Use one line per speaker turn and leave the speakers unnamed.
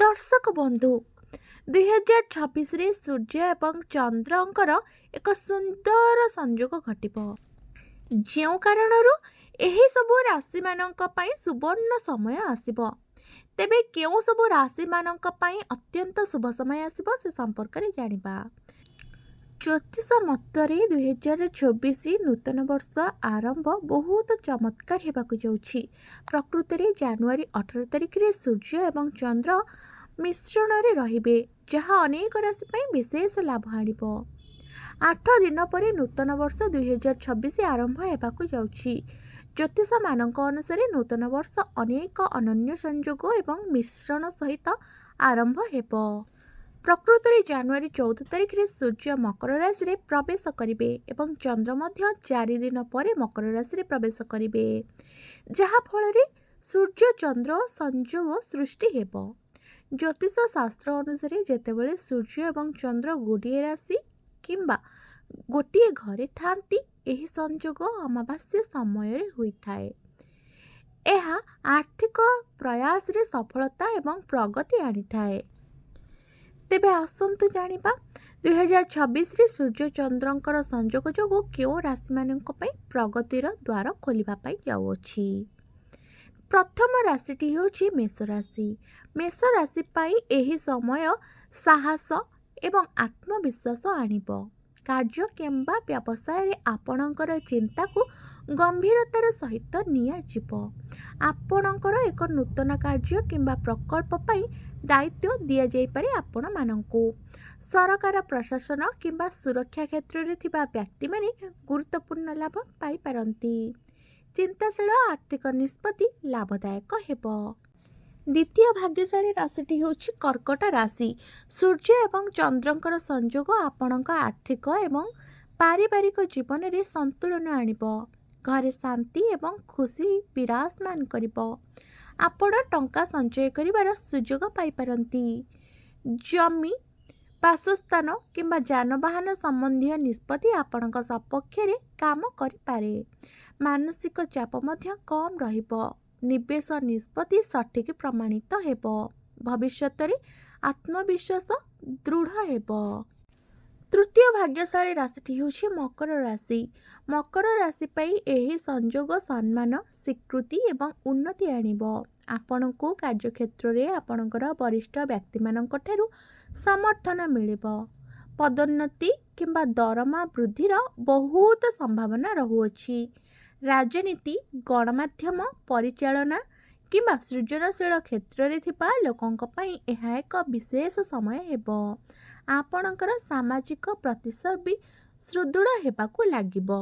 दर्शक बंधु 2026 रे सूर्य एवं चंद्रंकर एक सुंदर संयोग घटिब जो कारणरू एही सबु राशि मानक पई सुवर्ण समय आसिब। तेबे केउ सबु राशि मानक पई अत्यंत शुभ समय आसिब से संपर्क रे जानिबा। ज्योतिष मतरे 2024 नूतन वर्ष आरंभ बहुत चमत्कार हेबाकु जाउछि। प्रकृति रे जनवरी 18 तारिख रे सूर्य एवं चंद्र मिश्रण रे रहिबे जहाँ अनेक राशि पई विशेष लाभ आनिबो। 8 दिन पर नूतन वर्ष 2026 आरंभ हेबाकु जाउछि। ज्योतिष मानक अनुसार नूतन वर्ष अनेक अनन्य संयोग एवं मिश्रण सहित आरंभ हेबो। प्रकृति रे जनवरी 14 तारिख रे सूर्य मकर राशि रे प्रवेश करिवे एवं चंद्र मध्य 4 दिन पर मकर राशि रे प्रवेश करिवे जहाँ फल रे सूर्य चंद्र संयोग सृष्टि हेबो। ज्योतिष शास्त्र अनुसार जेतेबेले सूर्य एवं चंद्र गोटिए राशि किंबा गोटिए घरे थांती एही संयोग अमावास्या समय रे होइथाए। एहा आर्थिक प्रयास रे सफलता एवं प्रगति आनिथाए। तेबे आसंतु जानिबा 2026 रे सूर्य चंद्रंकर संयोग जोगु केउ राशि मानक पई प्रगतिर द्वार खोलिबा पई जाउछि। प्रथम राशिटी होछि मेष राशि। मेष राशि पई एही समय साहस एवं आत्मविश्वास आनिबो। कार्य किंबा व्यवसाय रे आपणकर चिंता को गंभीरतार सहित नियाजिबो। आपणकर एक नूतन कार्य किंबा प्रकल्प पई दायित्व दिया जाई पारे। आपण मानंकु सरकार प्रशासन किंबा सुरक्षा क्षेत्र रे थिबा व्यक्ति माने गुरुत्वपूर्ण लाभ पाई पारंती। चिंताशील आर्थिक निष्पत्ति लाभदायक हेबो। द्वितीय भाग्यशाली राशिटी होछि कर्कट राशि। सूर्य एवं चंद्रंकर संयोग आपणक आर्थिक एवं पारिवारिक जीवन रे संतुलन आनिबो। घरे शांति एवं खुशी विराजमान करिबो। आपण टंका संचय करिवार सुयोग पाई पारंती। जमी बासस्थान किंबा जानवाहन संबंधी निष्पत्ति आपणक सपक्ष रे काम करि पारे। मानसिक चाप मध्य कम रहिबो। निवेश निष्पत्ति सठिक प्रमाणित हेबो। भविष्यत रे आत्मविश्वास दृढ़ हेबो। तृतीय भाग्यशाली राशिटी होछि मकर राशि। मकर राशि पई एही संयोग सम्मान स्वीकृति एवं उन्नति आनिबो। आपणको कार्यक्षेत्र रे आपणकर वरिष्ठ व्यक्ति मानक ठारू समर्थन मिलिबो। पदोन्नति किंबा दरमा वृद्धिर बहुत संभावना रहुअछि। राजनीति गणमाध्यम परिचालना किंबा सृजनशील क्षेत्र रे थिबा लोकंक पई एहा एक विशेष समय हेबो। आपणकर सामाजिक प्रतिच्छबि सुदृढ़ हेबाकु लागिबो।